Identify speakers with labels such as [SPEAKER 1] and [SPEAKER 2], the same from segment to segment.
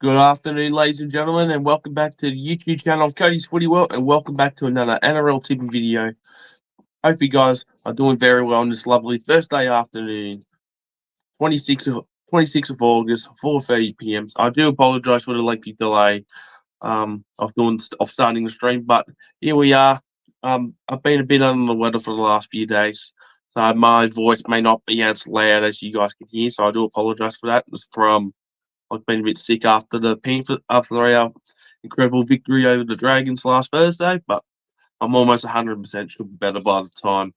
[SPEAKER 1] Good afternoon, ladies and gentlemen, and welcome back to the YouTube channel of Cody's Footy World, and welcome back to another NRL tipping video. Hope you guys are doing very well on this lovely Thursday afternoon, 26th of August, 4:30 p.m. I do apologise for the lengthy delay of starting the stream, but here we are. I've been a bit under the weather for the last few days, so my voice may not be as loud as you guys can hear, so I do apologise for that. It's from I've been a bit sick after our incredible victory over the Dragons last Thursday, but I'm almost 100% should be better by the time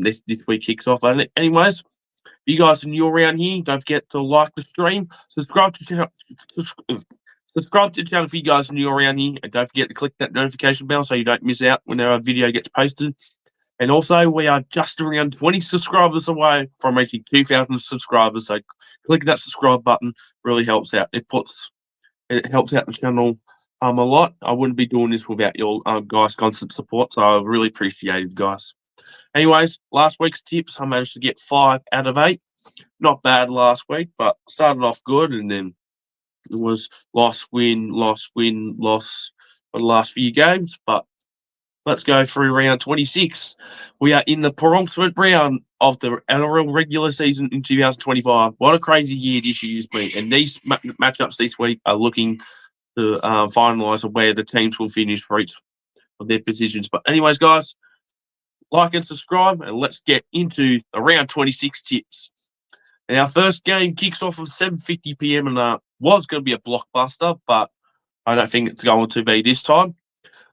[SPEAKER 1] this week kicks off. Anyways, if you guys are new around here, don't forget to like the stream, subscribe to the channel. Subscribe to the channel if you guys are new around here, and don't forget to click that notification bell so you don't miss out when our video gets posted. And also, we are just around 20 subscribers away from reaching 2,000 subscribers. So, clicking that subscribe button really helps out. It helps out the channel a lot. I wouldn't be doing this without your guys' constant support. So, I really appreciate it, guys. Anyways, last week's tips, I managed to get 5 out of 8. Not bad last week, but started off good, and then it was loss, win, loss, win, loss for the last few games. But let's go through round 26. We are in the penultimate round of the NRL regular season in 2025. What a crazy year this year's been. And these matchups this week are looking to finalise where the teams will finish for each of their positions. But anyways, guys, like and subscribe, and let's get into the round 26 tips. And our first game kicks off at 7:50 p.m. and was going to be a blockbuster, but I don't think it's going to be this time.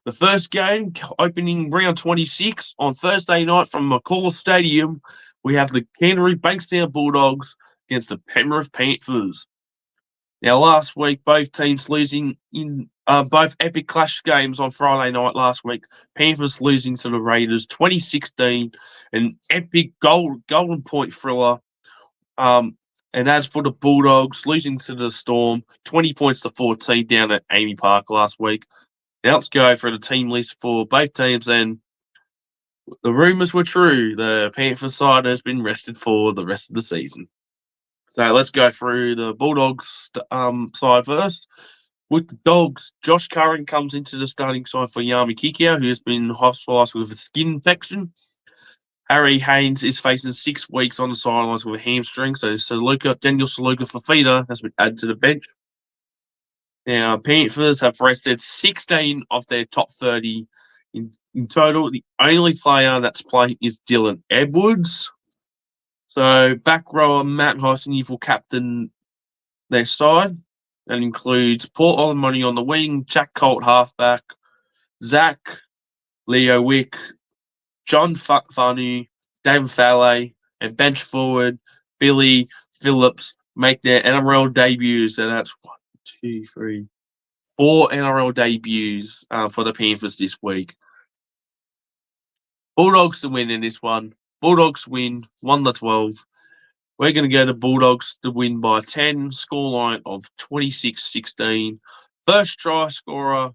[SPEAKER 1] The first game, opening round 26 on Thursday night from McCall Stadium, we have the Canterbury Bankstown Bulldogs against the Penrith Panthers. Now, last week, both teams losing in both epic clash games on Friday night last week. Panthers losing to the Raiders 2016, an epic golden point thriller. And as for the Bulldogs, losing to the Storm 20 points to 14 down at Amy Park last week. Now let's go for the team list for both teams, and the rumours were true. The Panthers side has been rested for the rest of the season. So let's go through the Bulldogs side first. With the Dogs, Josh Curran comes into the starting side for Yami Kikau, who has been hospitalised with a skin infection. Harry Haynes is facing 6 weeks on the sidelines with a hamstring, so Daniel Saluka Fafita has been added to the bench. Now, Panthers have rested 16 of their top 30 in total. The only player that's playing is Dylan Edwards. So, back rower Matt Hosniff will captain their side. That includes Paul Olamoni on the wing, Jack Colt halfback, Zach, Leo Wick, John Fanu, David Fale, and bench forward Billy Phillips make their NRL debuts. So that's 4 NRL debuts for the Panthers this week. Bulldogs to win in this one. Bulldogs win 1-12. We're going to go to Bulldogs to win by 10. Scoreline of 26-16. First try scorer,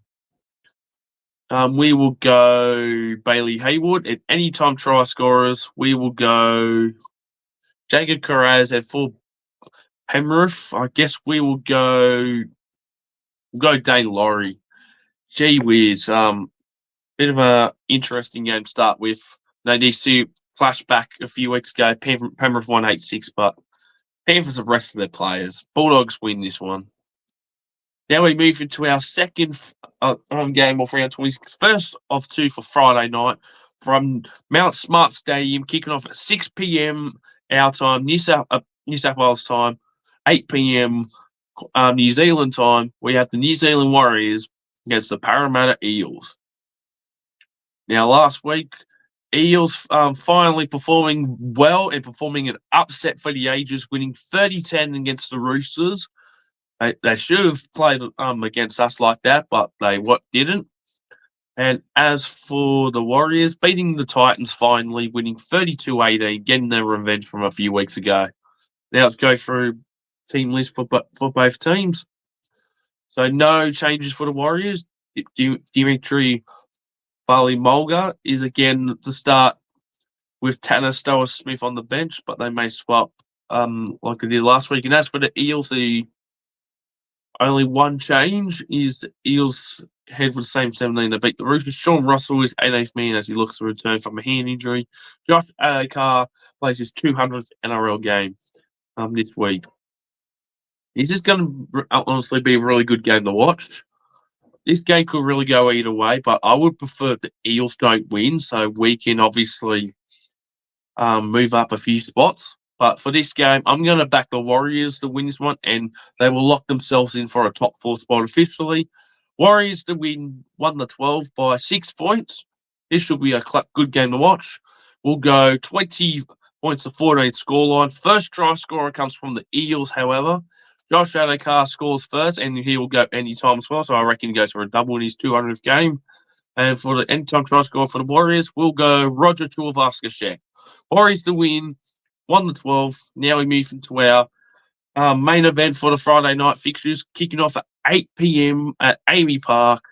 [SPEAKER 1] we will go Bailey Haywood. At any time try scorers, we will go Jacob Carraz. And for Penrith, I guess we will go Dane Laurie. Gee whiz. Bit of a interesting game to start with. They need to flashback a few weeks ago. Penrith won 8-6, but Panthers have rested their players. Bulldogs win this one. Now we move into our second game of round 26. First of 2 for Friday night from Mount Smart Stadium, kicking off at 6 p.m. our time, New South Wales time, 8 p.m. New Zealand time. We have the New Zealand Warriors against the Parramatta Eels. Now, last week, Eels finally performing well and performing an upset for the ages, winning 30-10 against the Roosters. They should have played against us like that, but they didn't. And as for the Warriors, beating the Titans finally, winning 32-18, getting their revenge from a few weeks ago. Now let's go through team list for both teams. So no changes for the Warriors. Dimitri Bali Mulga is again to start with Tanner Stower-Smith on the bench, but they may swap like they did last week. And as for the Eels, the Only one change is the Eels head with the same 17 to beat the Roosters. Sean Russell is 18th man as he looks to return from a hand injury. Josh Adokar plays his 200th NRL game this week. This is going to honestly be a really good game to watch. This game could really go either way, but I would prefer the Eels don't win, so we can obviously move up a few spots. But for this game, I'm going to back the Warriors to win this one, and they will lock themselves in for a top 4 spot officially. Warriors to win 1-12 by 6 points. This should be a good game to watch. We'll go 20 points to 14 scoreline. First try scorer comes from the Eels, however. Josh Adokar scores first, and he will go anytime as well. So I reckon he goes for a double in his 200th game. And for the anytime try scorer for the Warriors, we'll go Roger Tuivasa-Sheck. Warriors to win 1-12. Now we move into our main event for the Friday night fixtures, kicking off at 8 p.m. at Amy Park.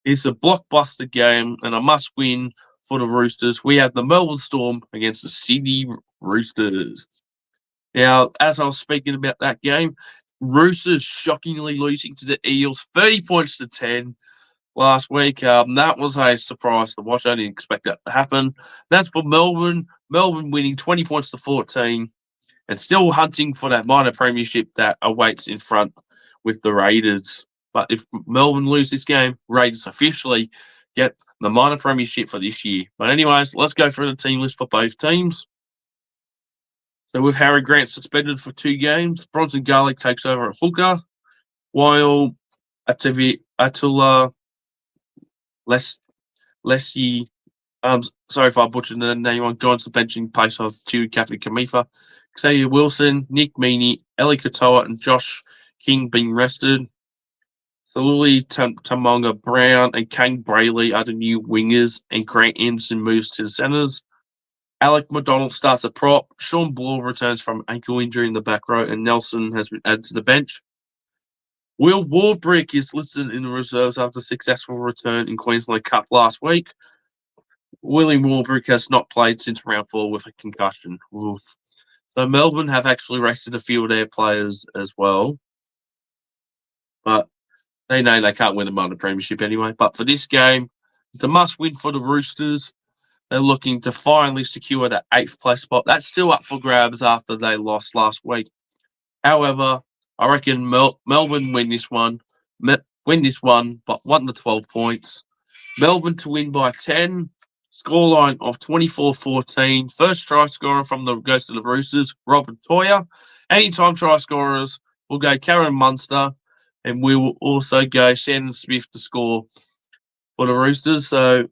[SPEAKER 1] It's a blockbuster game and a must-win for the Roosters. We have the Melbourne Storm against the Sydney Roosters. Now, as I was speaking about that game, Roosters shockingly losing to the Eels, 30 points to 10 last week. That was a surprise to watch. I didn't expect that to happen. That's for Melbourne. Melbourne winning 20 points to 14 and still hunting for that minor premiership that awaits in front with the Raiders. But if Melbourne lose this game, Raiders officially get the minor premiership for this year. But anyways, let's go through the team list for both teams. So with Harry Grant suspended for 2 games, Bronson Garlick takes over at hooker, while Atula Leslie, sorry if I butchered the name on, joins the benching pace of Tui Cafe Kamifa. Xavier Wilson, Nick Meaney, Eli Katoa, and Josh King being rested. Saluli Tamonga Brown and Kane Brayley are the new wingers, and Grant Anderson moves to the centres. Alec McDonald starts at prop. Sean Bloor returns from ankle injury in the back row, and Nelson has been added to the bench. Will Warbrick is listed in the reserves after successful return in Queensland Cup last week. William Warbrick has not played since round 4 with a concussion. Oof. So Melbourne have actually rested a few of their players as well. But they know they can't win the minor premiership anyway. But for this game, it's a must-win for the Roosters. They're looking to finally secure that 8th place spot. That's still up for grabs after they lost last week. However, I reckon Melbourne win this one, but 1-12 points. Melbourne to win by 10. Scoreline of 24-14. First try scorer from the goes to the Roosters, Robert Toya. Anytime try scorers will go Karen Munster, and we will also go Shannon Smith to score for the Roosters. So,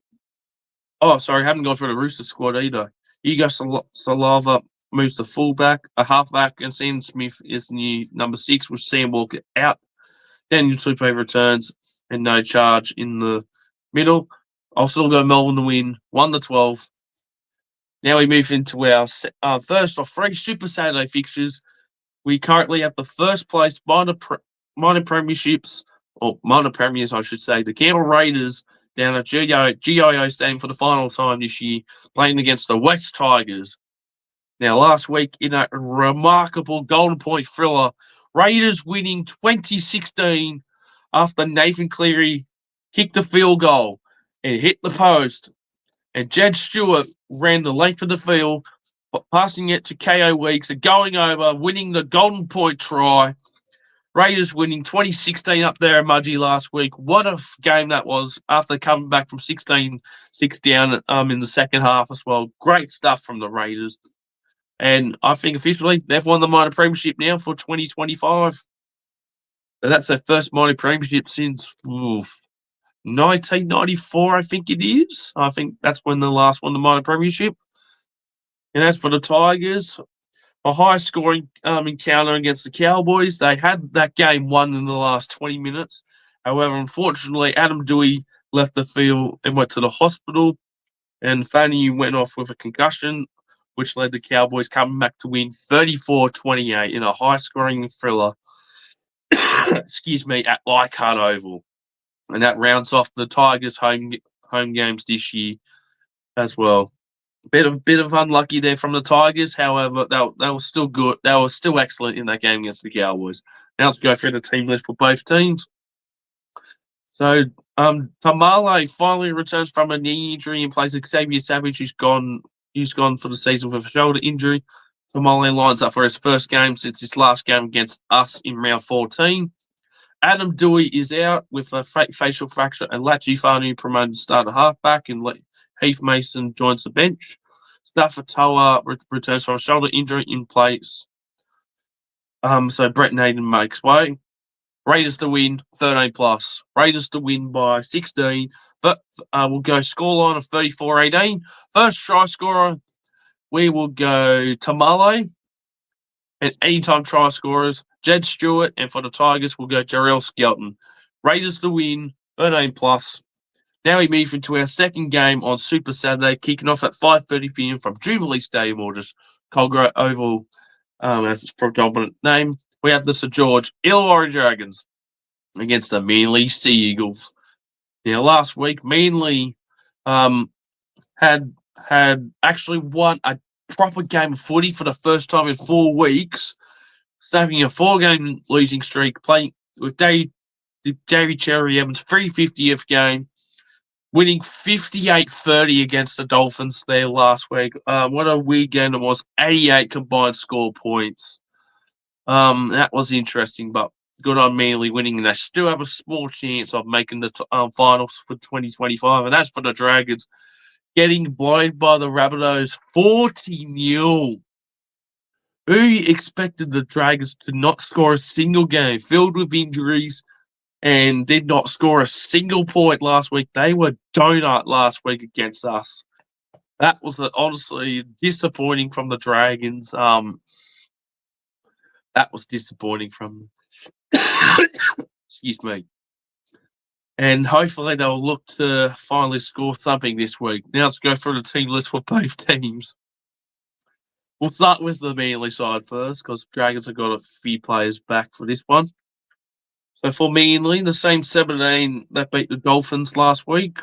[SPEAKER 1] haven't gone for the Roosters squad either. Hugo Salava moves to fullback, a halfback, and Shannon Smith is new number 6 with Sam Walker out. Daniel Tupou returns and no charge in the middle. I'll still go Melbourne to win 1-12. Now we move into our first of 3 Super Saturday fixtures. We currently have the first place minor premierships, or minor premiers, I should say, the Canberra Raiders down at GIO Stadium for the final time this year, playing against the West Tigers. Now, last week in a remarkable Golden Point thriller, Raiders winning 2016 after Nathan Cleary kicked a field goal and hit the post. And Jed Stewart ran the length of the field, passing it to KO Weeks and going over, winning the Golden Point try. Raiders winning 2016 up there in Mudgee last week. What a game that was after coming back from 16-6 down in the second half as well. Great stuff from the Raiders. And I think officially they've won the minor premiership now for 2025. And that's their first minor premiership since 1994, I think it is. I think that's when the last won the minor premiership. And as for the Tigers, a high-scoring encounter against the Cowboys. They had that game won in the last 20 minutes. However, unfortunately, Adam Dewey left the field and went to the hospital, and Fanny went off with a concussion, which led the Cowboys coming back to win 34-28 in a high-scoring thriller, at Leichhardt Oval. And that rounds off the Tigers' home games this year as well. Bit of unlucky there from the Tigers. However, they were still good. They were still excellent in that game against the Cowboys. Now let's go through the team list for both teams. So Tamale finally returns from a knee injury in place of Xavier Savage, who's gone for the season with a shoulder injury. Tamale lines up for his first game since his last game against us in round 14. Adam Dewey is out with a facial fracture, and Lachi Fanu promoted to start a halfback, and Heath Mason joins the bench. Stafford Toa returns from a shoulder injury in place. So Brett Naden makes way. Raiders to win, 13 plus. Raiders to win by 16, but we'll go scoreline of 34-18. First try scorer, we will go Tamale. And anytime try scorers, Jed Stewart, and for the Tigers, we'll go Jarrell Skelton. Raiders to win, 13 plus. Now we move into our second game on Super Saturday, kicking off at 5:30 p.m. from Jubilee Stadium, or just Colgrove Oval, as its predominant name. We have the St. George Illawarra Dragons against the Manly Sea Eagles. Now, last week, Manly had actually won a proper game of footy for the first time in 4 weeks, snapping a 4-game losing streak, playing with Davy Cherry Evans' 350th game, winning 58-30 against the Dolphins there last week. What a weird game it was. 88 combined score points. That was interesting, but good on Manly winning, and they still have a small chance of making the finals for 2025. And that's for the Dragons, getting blinded by the Rabbitohs 40-0. Who expected the Dragons to not score a single game, filled with injuries, and did not score a single point last week? They were donut last week against us. That was honestly disappointing from the Dragons. That was disappointing from excuse me. And hopefully they'll look to finally score something this week. Now let's go through the team list for both teams. We'll start with the Manly side first, because Dragons have got a few players back for this one. So for Manly, the same 17 that beat the Dolphins last week.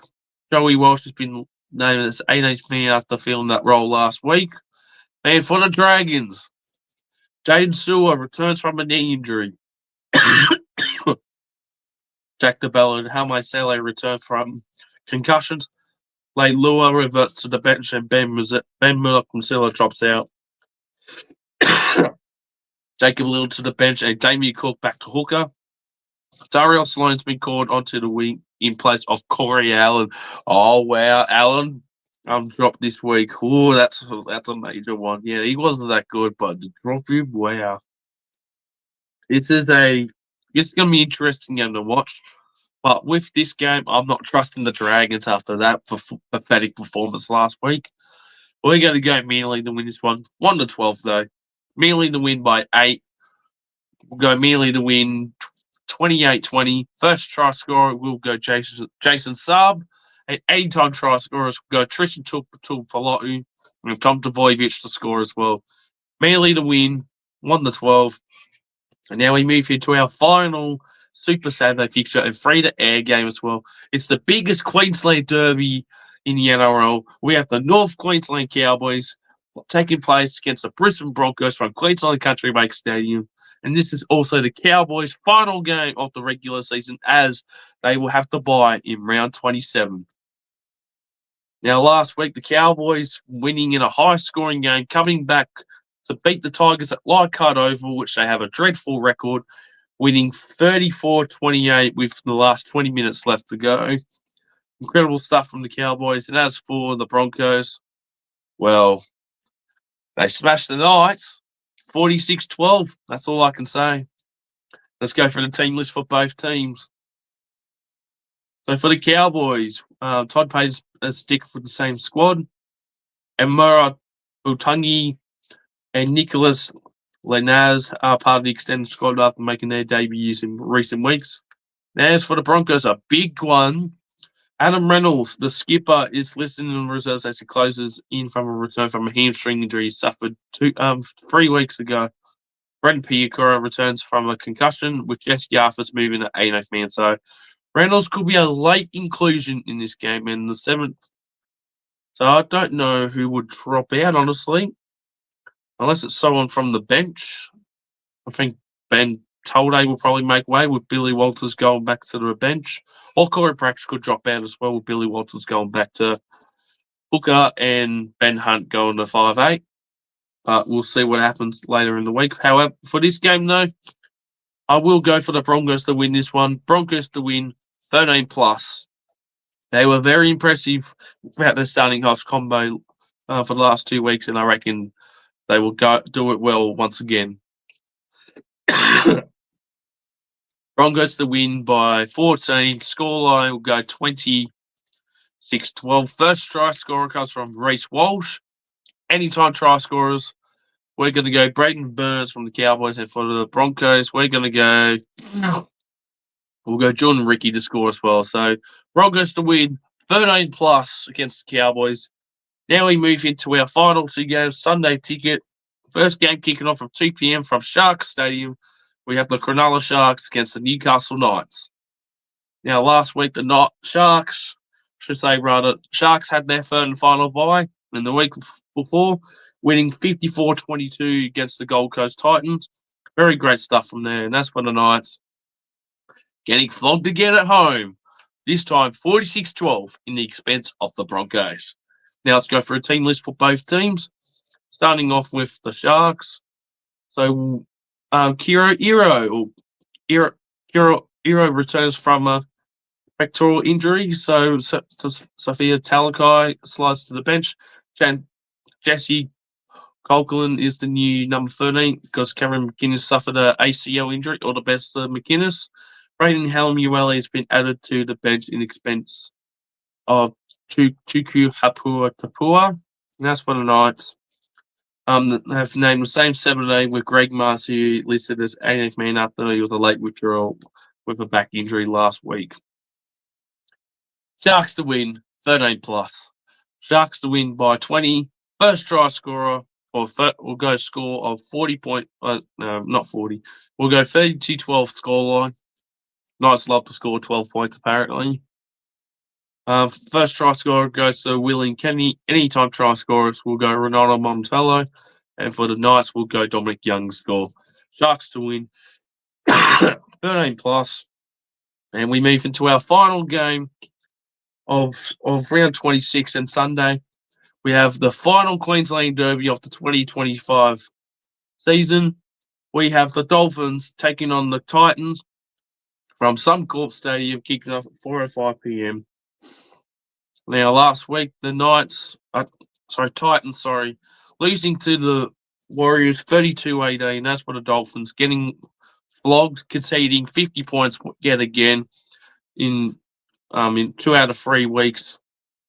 [SPEAKER 1] Joey Walsh has been named as 18th man after filling that role last week. And for the Dragons, Jaden Sewer returns from a knee injury. Jack DeBella and Halmay Saleh return from concussions. Leilua reverts to the bench, and Ben Miller drops out. Jacob Little to the bench, and Damien Cook back to hooker. Daryl Sloan's been called onto the wing in place of Corey Allen. Oh, wow. Allen dropped this week. Oh, that's a major one. Yeah, he wasn't that good, but to drop him, wow. It's going to be interesting game to watch. But with this game, I'm not trusting the Dragons after that pathetic performance last week. We're going to go Manly to win this one. 1-12, though. Manly to win by 8. We'll go Manly to win 28-20. First try scorer will go Jason Saab. And anytime try scorers will go Tristan Tuipulotu and Tom Tavoyevich to score as well. Manly to win 1-12. And now we move into our final Super Saturday fixture and free-to-air game as well. It's the biggest Queensland derby in the NRL. We have the North Queensland Cowboys taking place against the Brisbane Broncos from Queensland Country Bank Stadium. And this is also the Cowboys' final game of the regular season, as they will have to bye in round 27. Now, last week, the Cowboys winning in a high-scoring game, coming back to beat the Tigers at Leichhardt Oval, which they have a dreadful record, winning 34-28 with the last 20 minutes left to go. Incredible stuff from the Cowboys. And as for the Broncos, well, they smashed the Knights 46-12. That's all I can say. Let's go for the team list for both teams. So for the Cowboys, Todd Payne's stick for the same squad. And Murad Butangi and Nicholas Lenaz are part of the extended squad after making their debuts in recent weeks. Now, as for the Broncos, a big one. Adam Reynolds, the skipper, is listed in the reserves as he closes in from a return from a hamstring injury he suffered 3 weeks ago. Brent Piakura returns from a concussion, with Jesse Yarford's moving to 18th man. So Reynolds could be a late inclusion in this game in the 7th. So I don't know who would drop out, honestly, unless it's someone from the bench. I think Ben Tolday will probably make way with Billy Walters going back to the bench. Or Corey Prax could drop out as well with Billy Walters going back to Hooker and Ben Hunt going to 5'8". But we'll see what happens later in the week. However, for this game, though, I will go for the Broncos to win this one. Broncos to win 13+. They were very impressive about their starting halves combo for the last 2 weeks, and I reckon they will do it well once again. Broncos to win by 14. Scoreline will go 26-12. First try scorer comes from Reece Walsh. Anytime try scorers, we're going to go Braden Burns from the Cowboys, and for the Broncos, we'll go Jordan Ricky to score as well. So Broncos to win 13+ against the Cowboys. Now we move into our final 2 games. Sunday ticket. First game kicking off at 2 p.m. from Sharks Stadium. We have the Cronulla Sharks against the Newcastle Knights. Now, last week, the Sharks had their third and final bye, and the week before, winning 54-22 against the Gold Coast Titans. Very great stuff from there, and that's for the Knights. Getting flogged again at home, this time 46-12 in the expense of the Broncos. Now let's go for a team list for both teams, starting off with the Sharks. So Kiro returns from a pectoral injury, so Sophia Talakai slides to the bench. Jesse Colquhoun is the new number 13 because Cameron McInnes suffered an ACL injury. All the best to McInnes. Braden Halmuele has been added to the bench in expense of Tuku Hapua Tapua, and that's for the Knights. They have named the same 7-8 with Greg Marcy listed as 18th man after he was a late withdrawal with a back injury last week. Sharks to win 13+. Sharks to win by 20. First try scorer will go score of 40 no, not 40. We'll go 32-12 scoreline. Knights love to score 12 points apparently. First try scorer goes to William Kenny. Anytime try scorers will go Renato Montello. And for the Knights, we'll go Dominic Young score. Sharks to win 13+. And we move into our final game of round 26 and Sunday. We have the final Queensland Derby of the 2025 season. We have the Dolphins taking on the Titans from Suncorp Stadium, kicking off at 4:05 p.m. Now, last week, the Titans, losing to the Warriors 32-18. That's for the Dolphins, getting flogged, conceding 50 points yet again in 2 out of 3 weeks.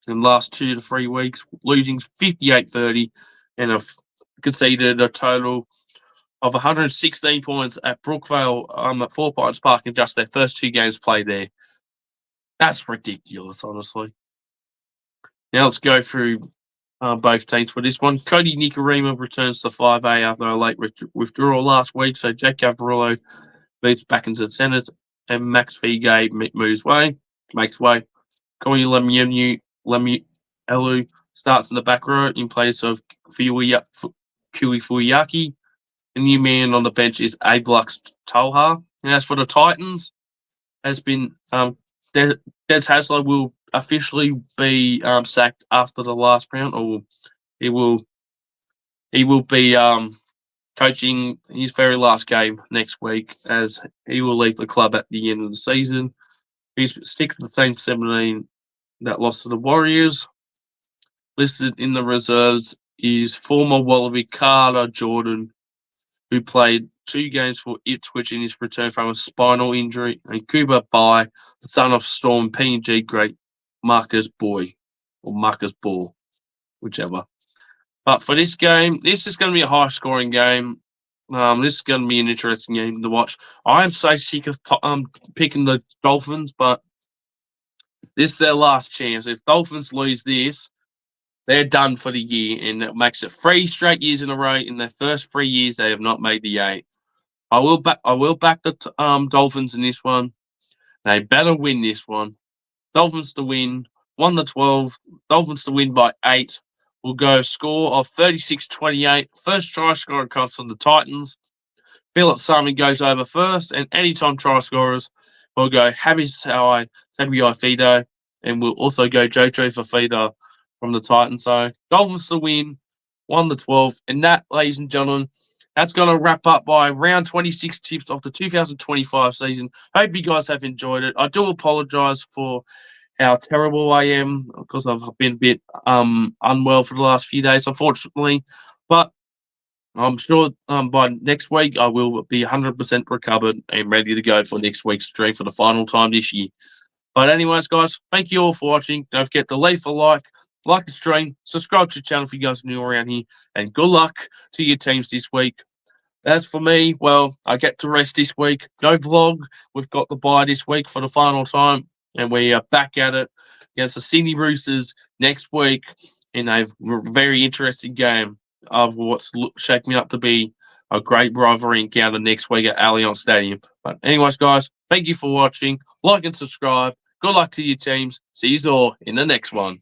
[SPEAKER 1] In the last 2 to 3 weeks, losing 58-30 and have conceded a total of 116 points at Brookvale at 4 Pines Park in just their first 2 games played there. That's ridiculous, honestly. Now let's go through both teams for this one. Cody Nikorima returns to 5A after a late withdrawal last week, so Jack Gavarillo moves back into the centre, and Max Figay makes way. Koyi Lemielu starts in the back row in place of Kui Fuyaki. The new man on the bench is Ablux Toha. And as for the Titans, has been Des Hasler will officially be sacked after the last round, or he will be coaching his very last game next week, as he will leave the club at the end of the season. He's sticking to the same 17 that lost to the Warriors. Listed in the reserves is former Wallaby Carter Jordan, who played 2 games for Ipswich in his return from a spinal injury, and Cooper Bai, the son of Storm PNG great Marcus Ball, whichever. But for this game, this is going to be a high-scoring game. This is going to be an interesting game to watch. I am so sick of picking the Dolphins, but this is their last chance. If Dolphins lose this, they're done for the year, and it makes it 3 straight years in a row. In their first 3 years, they have not made the 8. I will back the Dolphins in this one. They better win this one. Dolphins to win 1-12. Dolphins to win by 8. We'll go score of 36-28. First try scorer comes from the Titans. Philip Simon goes over first, and anytime try scorers will go Happy Sai, Sabi Fido, and we'll also go Jojo for Fido from the Titans. So Dolphins to win, 1-12. And that, ladies and gentlemen, that's going to wrap up by round 26 tips of the 2025 season. Hope you guys have enjoyed it. I do apologise for how terrible I am because I've been a bit unwell for the last few days, unfortunately. But I'm sure by next week I will be 100% recovered and ready to go for next week's stream for the final time this year. But anyways, guys, thank you all for watching. Don't forget to leave a like the stream, subscribe to the channel if you guys are new around here, and good luck to your teams this week. As for me, well, I get to rest this week. No vlog. We've got the bye this week for the final time, and we are back at it against the Sydney Roosters next week in a very interesting game of what's shaping up to be a great rivalry encounter next week at Allianz Stadium. But anyways, guys, thank you for watching. Like and subscribe. Good luck to your teams. See you all in the next one.